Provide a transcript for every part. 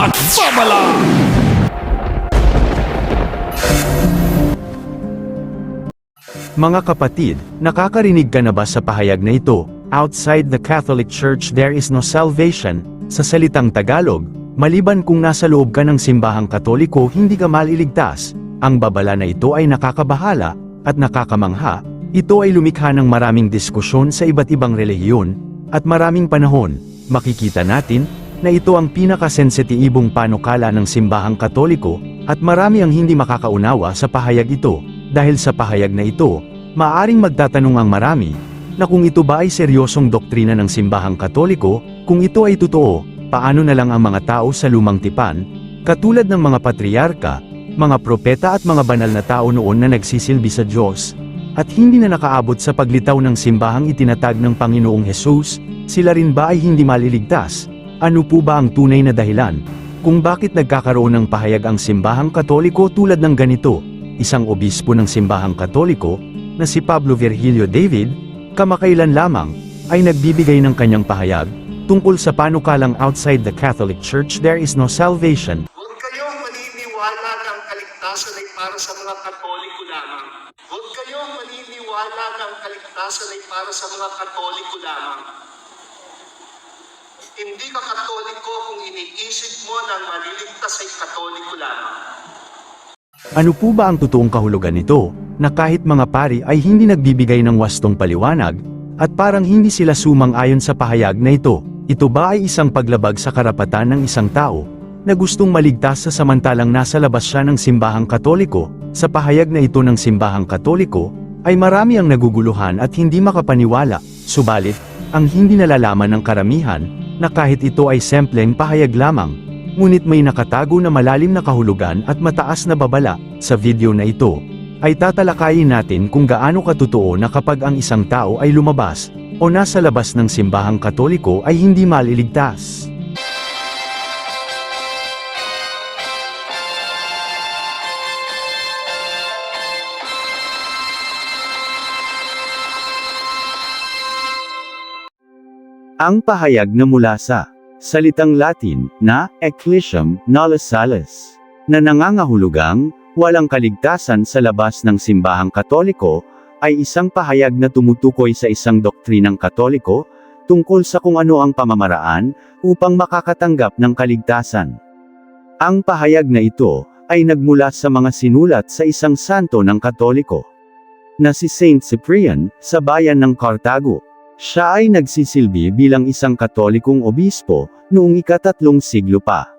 at babala! Mga kapatid, nakakarinig ka na ba sa pahayag na ito? Outside the Catholic Church there is no salvation. Sa salitang Tagalog, maliban kung nasa loob ka ng simbahang Katoliko hindi ka maliligtas. Ang babala na ito ay nakakabahala at nakakamangha. Ito ay lumikha ng maraming diskusyon sa iba't ibang relihiyon at maraming panahon. Makikita natin na ito ang pinakasensitibong panukala ng simbahang Katoliko at marami ang hindi makakaunawa sa pahayag ito. Dahil sa pahayag na ito, maaaring magtatanong ang marami na kung ito ba ay seryosong doktrina ng simbahang Katoliko, kung ito ay totoo, paano na lang ang mga tao sa lumang tipan, katulad ng mga patriarka, mga propeta at mga banal na tao noon na nagsisilbi sa Diyos, at hindi na nakaabot sa paglitaw ng simbahang itinatag ng Panginoong Hesus, sila rin ba ay hindi maliligtas? Ano po ba ang tunay na dahilan kung bakit nagkakaroon ng pahayag ang simbahang Katoliko tulad ng ganito? Isang obispo ng simbahang Katoliko, na si Pablo Virgilio David, kamakailan lamang, ay nagbibigay ng kanyang pahayag, tungkol sa panukalang outside the Catholic Church there is no salvation. Huwag kayong maniniwala na ang kaligtasan ay para sa mga Katoliko lamang. Huwag kayong maniniwala na ang kaligtasan ay para sa mga Katoliko lamang. Hindi ka Katoliko kung iniisip mo na ang maliligtas ay Katoliko lamang. Ano po ba ang totoong kahulugan nito, na kahit mga pari ay hindi nagbibigay ng wastong paliwanag, at parang hindi sila sumang-ayon sa pahayag na ito? Ito ba ay isang paglabag sa karapatan ng isang tao, na gustong maligtas sa samantalang nasa labas siya ng simbahang Katoliko? Sa pahayag na ito ng simbahang Katoliko, ay marami ang naguguluhan at hindi makapaniwala, subalit, ang hindi nalalaman ng karamihan, na kahit ito ay simpleng pahayag lamang, ngunit may nakatago na malalim na kahulugan at mataas na babala. Sa video na ito, ay tatalakayin natin kung gaano katotoo na kapag ang isang tao ay lumabas, o nasa labas ng simbahang Katoliko ay hindi maliligtas. Ang pahayag na mula sa salitang Latin na Ecclesiam Nulla Salus, na nangangahulugang walang kaligtasan sa labas ng simbahang Katoliko, ay isang pahayag na tumutukoy sa isang doktrinang Katoliko tungkol sa kung ano ang pamamaraan upang makakatanggap ng kaligtasan. Ang pahayag na ito ay nagmula sa mga sinulat sa isang santo ng Katoliko na si Saint Cyprian sa bayan ng Cartago. Siya ay nagsisilbi bilang isang Katolikong obispo noong ika-3 siglo pa.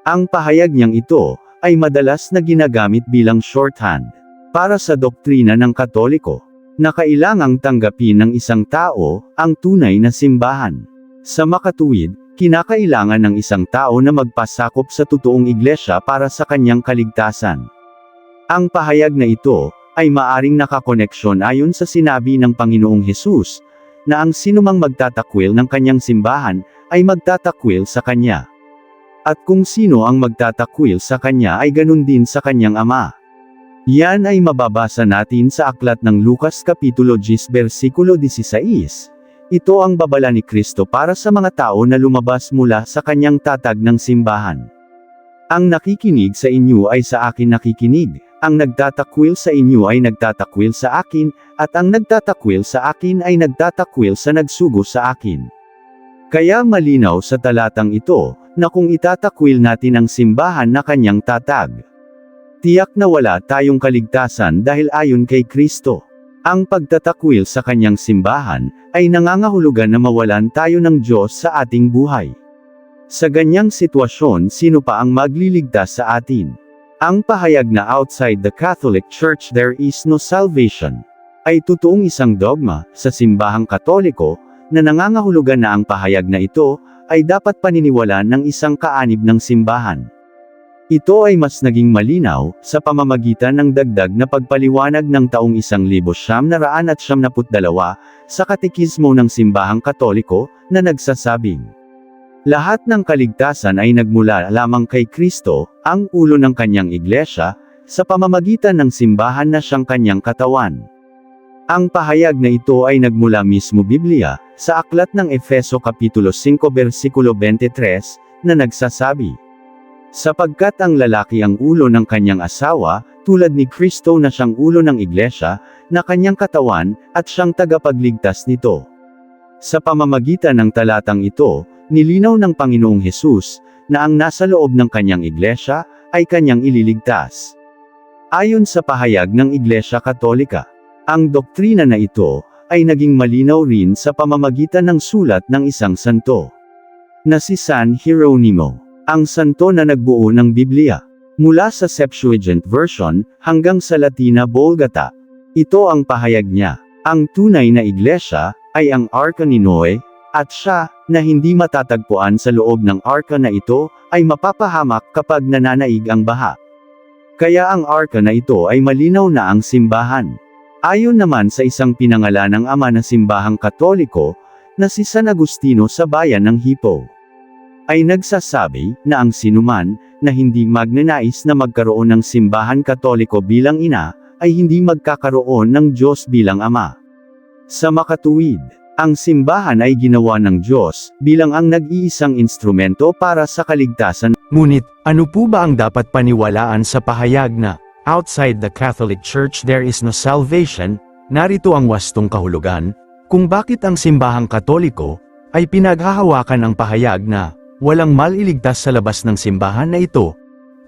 Ang pahayag niyang ito ay madalas na ginagamit bilang shorthand para sa doktrina ng Katoliko na kailangang tanggapin ng isang tao ang tunay na simbahan. Sa makatuwid, kinakailangan ng isang tao na magpasakop sa totoong iglesia para sa kanyang kaligtasan. Ang pahayag na ito ay maaring nakakoneksyon ayon sa sinabi ng Panginoong Hesus, na ang sinumang magtatakwil ng kanyang simbahan, ay magtatakwil sa kanya. At kung sino ang magtatakwil sa kanya ay ganun din sa kanyang ama. Yan ay mababasa natin sa aklat ng Lucas Kapitulo 10 versikulo 16. Ito ang babala ni Kristo para sa mga tao na lumabas mula sa kanyang tatag ng simbahan. Ang nakikinig sa inyo ay sa akin nakikinig. Ang nagtatakwil sa inyo ay nagtatakwil sa akin, at ang nagtatakwil sa akin ay nagtatakwil sa nagsugo sa akin. Kaya malinaw sa talatang ito, na kung itatakwil natin ang simbahan na kanyang tatag, tiyak na wala tayong kaligtasan dahil ayon kay Kristo. Ang pagtatakwil sa kanyang simbahan, ay nangangahulugan na mawalan tayo ng Diyos sa ating buhay. Sa ganyang sitwasyon sino pa ang magliligtas sa atin? Ang pahayag na outside the Catholic Church there is no salvation, ay totoong isang dogma sa simbahang Katoliko, na nangangahulugan na ang pahayag na ito, ay dapat paniniwalaan ng isang kaanib ng simbahan. Ito ay mas naging malinaw, sa pamamagitan ng dagdag na pagpaliwanag ng taong 1972 sa Katekismo ng Simbahang Katoliko, na nagsasabing, lahat ng kaligtasan ay nagmula lamang kay Kristo, ang ulo ng kanyang iglesia, sa pamamagitan ng simbahan na siyang kanyang katawan. Ang pahayag na ito ay nagmula mismo Biblia, sa aklat ng Efeso Kapitulo 5 versikulo 23, na nagsasabi, Sapagkat ang lalaki ang ulo ng kanyang asawa, tulad ni Kristo na siyang ulo ng iglesia, na kanyang katawan, at siyang tagapagligtas nito. Sa pamamagitan ng talatang ito, nilinaw ng Panginoong Hesus, na ang nasa loob ng kanyang iglesia, ay kanyang ililigtas. Ayon sa pahayag ng Iglesia Katolika, ang doktrina na ito, ay naging malinaw rin sa pamamagitan ng sulat ng isang santo, na si San Hieronimo, ang santo na nagbuo ng Biblia. Mula sa Septuagint version, hanggang sa Latina Vulgata. Ito ang pahayag niya. Ang tunay na iglesia, ay ang Arka ni Noe, at siya, na hindi matatagpuan sa loob ng arka na ito, ay mapapahamak kapag nananaig ang baha. Kaya ang arka na ito ay malinaw na ang simbahan. Ayon naman sa isang pinangalanang ama na simbahang Katoliko, na si San Agustino sa bayan ng Hippo, ay nagsasabi, na ang sinuman, na hindi magnanais na magkaroon ng simbahan Katoliko bilang ina, ay hindi magkakaroon ng Diyos bilang ama. Sa makatuwid, ang simbahan ay ginawa ng Diyos, bilang ang nag-iisang instrumento para sa kaligtasan. Ngunit, ano po ba ang dapat paniwalaan sa pahayag na, outside the Catholic Church there is no salvation? Narito ang wastong kahulugan, kung bakit ang simbahang Katoliko, ay pinaghahawakan ang pahayag na, walang maliligtas sa labas ng simbahan na ito.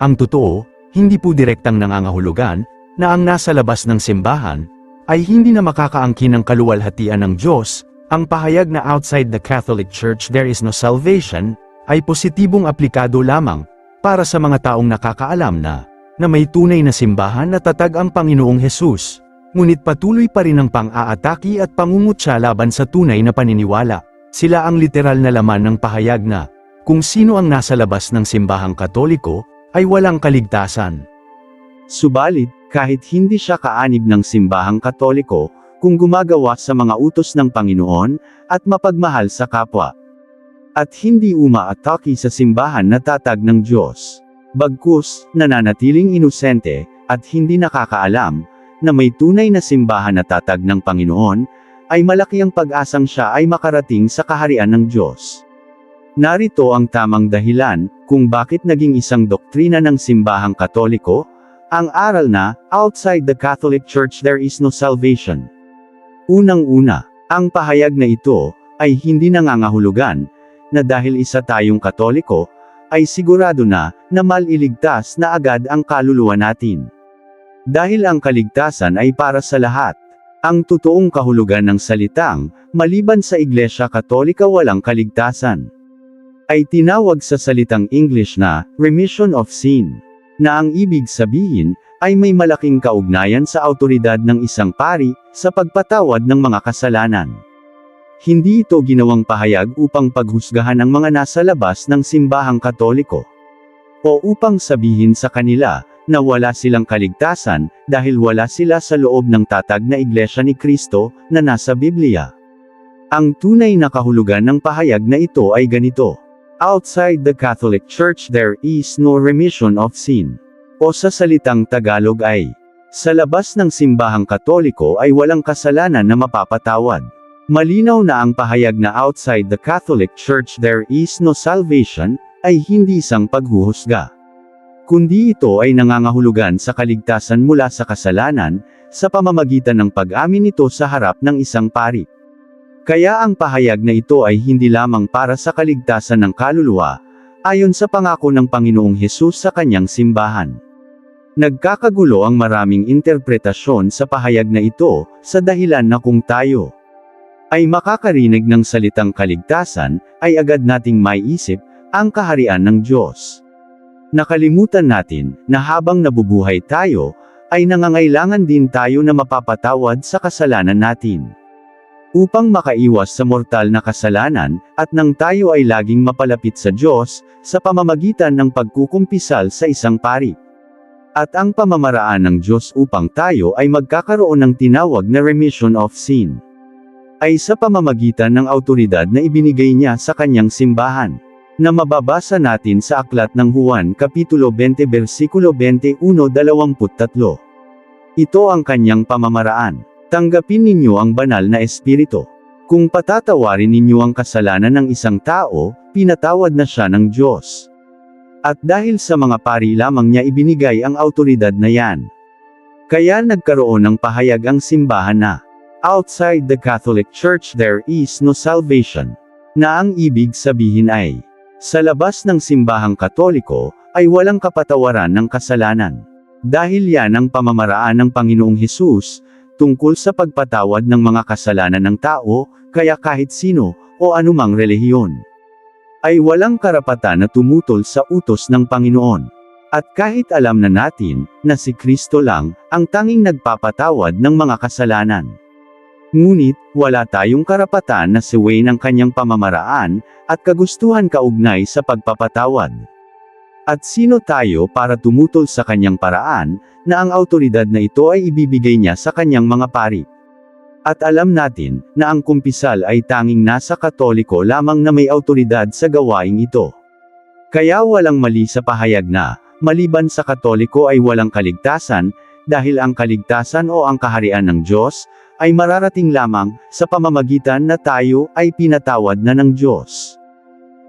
Ang totoo, hindi po direktang nangangahulugan, na ang nasa labas ng simbahan, ay hindi na makakaangkin ng kaluwalhatian ng Diyos. Ang pahayag na outside the Catholic Church there is no salvation, ay positibong aplikado lamang, para sa mga taong nakakaalam na may tunay na simbahan na tatag ang Panginoong Hesus. Ngunit patuloy pa rin ang pang-aataki at pangungutya laban sa tunay na paniniwala. Sila ang literal na laman ng pahayag na, kung sino ang nasa labas ng simbahang Katoliko, ay walang kaligtasan. Subalit, kahit hindi siya kaanib ng simbahang Katoliko, kung gumagawa sa mga utos ng Panginoon, at mapagmahal sa kapwa, at hindi umaatake sa simbahan na tatag ng Diyos, bagkus, nananatiling inosente, at hindi nakakaalam, na may tunay na simbahan na tatag ng Panginoon, ay malaki ang pag-asang siya ay makarating sa kaharian ng Diyos. Narito ang tamang dahilan, kung bakit naging isang doktrina ng simbahang Katoliko, ang aral na, outside the Catholic Church there is no salvation. Unang-una, ang pahayag na ito, ay hindi nangangahulugan, na dahil isa tayong Katoliko, ay sigurado na maliligtas na agad ang kaluluwa natin. Dahil ang kaligtasan ay para sa lahat. Ang totoong kahulugan ng salitang, maliban sa Iglesia Katolika walang kaligtasan, ay tinawag sa salitang English na, remission of sin, na ang ibig sabihin, ay may malaking kaugnayan sa awtoridad ng isang pari, sa pagpatawad ng mga kasalanan. Hindi ito ginawang pahayag upang paghusgahan ang mga nasa labas ng simbahang Katoliko, o upang sabihin sa kanila, na wala silang kaligtasan, dahil wala sila sa loob ng tatag na Iglesia ni Kristo, na nasa Biblia. Ang tunay na kahulugan ng pahayag na ito ay ganito. Outside the Catholic Church there is no remission of sin. O sa salitang Tagalog ay, sa labas ng simbahang Katoliko ay walang kasalanan na mapapatawad. Malinaw na ang pahayag na outside the Catholic Church there is no salvation, ay hindi isang paghuhusga, kundi ito ay nangangahulugan sa kaligtasan mula sa kasalanan, sa pamamagitan ng pag-amin nito sa harap ng isang pari. Kaya ang pahayag na ito ay hindi lamang para sa kaligtasan ng kaluluwa, ayon sa pangako ng Panginoong Hesus sa kanyang simbahan. Nagkakagulo ang maraming interpretasyon sa pahayag na ito, sa dahilan na kung tayo ay makakarinig ng salitang kaligtasan, ay agad nating maiisip, ang kaharian ng Diyos. Nakalimutan natin, na habang nabubuhay tayo, ay nangangailangan din tayo na mapapatawad sa kasalanan natin, upang makaiwas sa mortal na kasalanan, at nang tayo ay laging mapalapit sa Diyos, sa pamamagitan ng pagkukumpisal sa isang pari. At ang pamamaraan ng Diyos upang tayo ay magkakaroon ng tinawag na remission of sin, ay sa pamamagitan ng awtoridad na ibinigay niya sa kanyang simbahan, na mababasa natin sa aklat ng Juan Kapitulo 20 versikulo 21-23. Ito ang kanyang pamamaraan. Tanggapin ninyo ang banal na espiritu. Kung patatawarin ninyo ang kasalanan ng isang tao, pinatawad na siya ng Diyos. At dahil sa mga pari lamang niya ibinigay ang awtoridad na yan. Kaya nagkaroon ng pahayag ang simbahan na, outside the Catholic Church there is no salvation. Na ang ibig sabihin ay, sa labas ng simbahang Katoliko, ay walang kapatawaran ng kasalanan. Dahil yan ang pamamaraan ng Panginoong Hesus, tungkol sa pagpatawad ng mga kasalanan ng tao, kaya kahit sino, o anumang relihiyon, ay walang karapatan na tumutol sa utos ng Panginoon. At kahit alam na natin, na si Kristo lang, ang tanging nagpapatawad ng mga kasalanan. Ngunit, wala tayong karapatan na siwayin ang kanyang pamamaraan, at kagustuhan kaugnay sa pagpapatawad. At sino tayo para tumutol sa kanyang paraan, na ang awtoridad na ito ay ibibigay niya sa kanyang mga pari. At alam natin, na ang kumpisal ay tanging nasa Katoliko lamang na may awtoridad sa gawaing ito. Kaya walang mali sa pahayag na, maliban sa Katoliko ay walang kaligtasan, dahil ang kaligtasan o ang kaharian ng Diyos, ay mararating lamang, sa pamamagitan na tayo ay pinatawad na ng Diyos.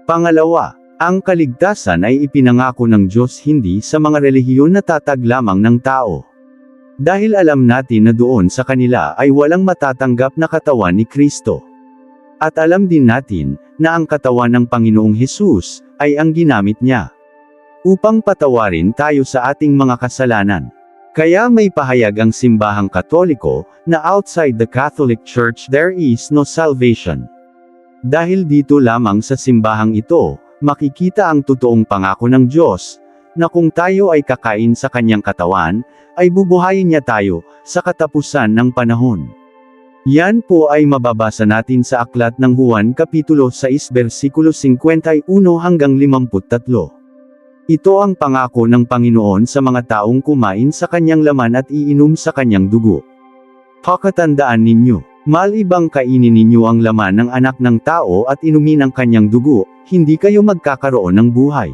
Pangalawa, ang kaligtasan ay ipinangako ng Diyos hindi sa mga relihiyon na tatag lamang ng tao. Dahil alam natin na doon sa kanila ay walang matatanggap na katawan ni Kristo. At alam din natin, na ang katawan ng Panginoong Hesus, ay ang ginamit niya upang patawarin tayo sa ating mga kasalanan. Kaya may pahayag ang simbahang Katoliko, na outside the Catholic Church there is no salvation. Dahil dito lamang sa simbahang ito, makikita ang totoong pangako ng Diyos, na kung tayo ay kakain sa kanyang katawan, ay bubuhayin niya tayo, sa katapusan ng panahon. Yan po ay mababasa natin sa aklat ng Juan Kapitulo 6 versikulo 51 hanggang 53. Ito ang pangako ng Panginoon sa mga taong kumain sa kanyang laman at iinom sa kanyang dugo. Pakatandaan ninyo, malibang kainin ninyo ang laman ng anak ng tao at inumin ang kanyang dugo, hindi kayo magkakaroon ng buhay.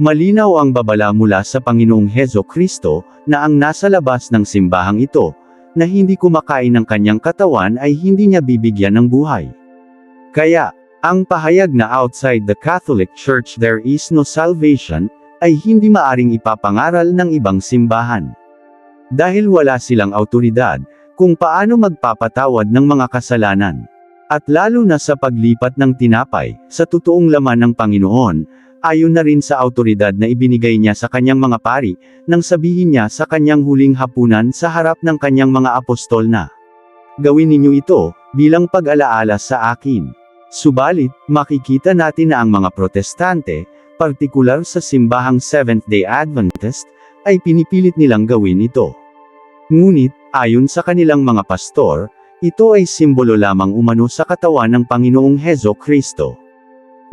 Malinaw ang babala mula sa Panginoong Hesukristo, na ang nasa labas ng simbahang ito, na hindi kumakain ng kanyang katawan ay hindi niya bibigyan ng buhay. Kaya, ang pahayag na outside the Catholic Church there is no salvation, ay hindi maaring ipapangaral ng ibang simbahan. Dahil wala silang awtoridad, kung paano magpapatawad ng mga kasalanan. At lalo na sa paglipat ng tinapay, sa totoong laman ng Panginoon, ayon na rin sa awtoridad na ibinigay niya sa kanyang mga pari, nang sabihin niya sa kanyang huling hapunan sa harap ng kanyang mga apostol na, gawin ninyo ito, bilang pag-alaala sa akin. Subalit, makikita natin na ang mga protestante, partikular sa simbahang Seventh-day Adventist, ay pinipilit nilang gawin ito. Ngunit, ayon sa kanilang mga pastor, ito ay simbolo lamang umano sa katawan ng Panginoong Hesukristo.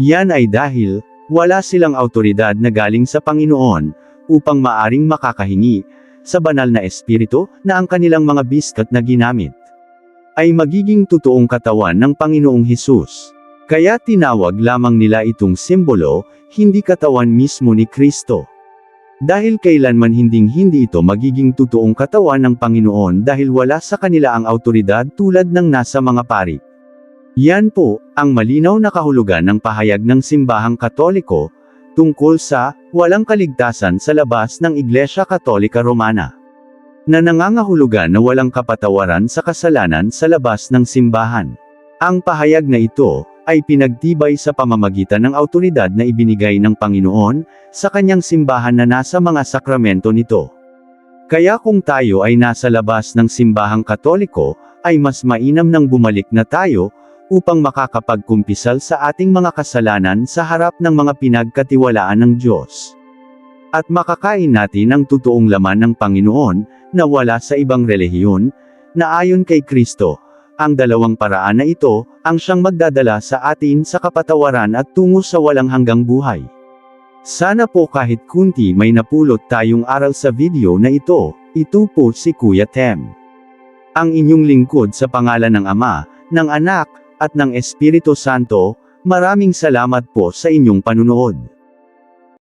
Yan ay dahil, wala silang awtoridad na galing sa Panginoon, upang maaring makakahingi, sa banal na espiritu, na ang kanilang mga biskat na ginamit, ay magiging totoong katawan ng Panginoong Hesus. Kaya tinawag lamang nila itong simbolo, hindi katawan mismo ni Kristo. Dahil kailanman hindi ito magiging totoong katawan ng Panginoon dahil wala sa kanila ang awtoridad tulad ng nasa mga pari. Yan po, ang malinaw na kahulugan ng pahayag ng simbahang Katoliko, tungkol sa, walang kaligtasan sa labas ng Iglesia Katolika Romana. Na nangangahulugan na walang kapatawaran sa kasalanan sa labas ng simbahan. Ang pahayag na ito, ay pinagtibay sa pamamagitan ng awtoridad na ibinigay ng Panginoon, sa kanyang simbahan na nasa mga sakramento nito. Kaya kung tayo ay nasa labas ng simbahang Katoliko, ay mas mainam nang bumalik na tayo, upang makakapagkumpisal sa ating mga kasalanan sa harap ng mga pinagkatiwalaan ng Diyos. At makakain natin ang totoong laman ng Panginoon, na wala sa ibang relihiyon, na ayon kay Kristo. Ang dalawang paraan na ito, ang siyang magdadala sa atin sa kapatawaran at tungo sa walang hanggang buhay. Sana po kahit kunti may napulot tayong aral sa video na ito. Ito po si Kuya Tem. Ang inyong lingkod sa pangalan ng Ama, ng Anak, at ng Espiritu Santo. Maraming salamat po sa inyong panunood.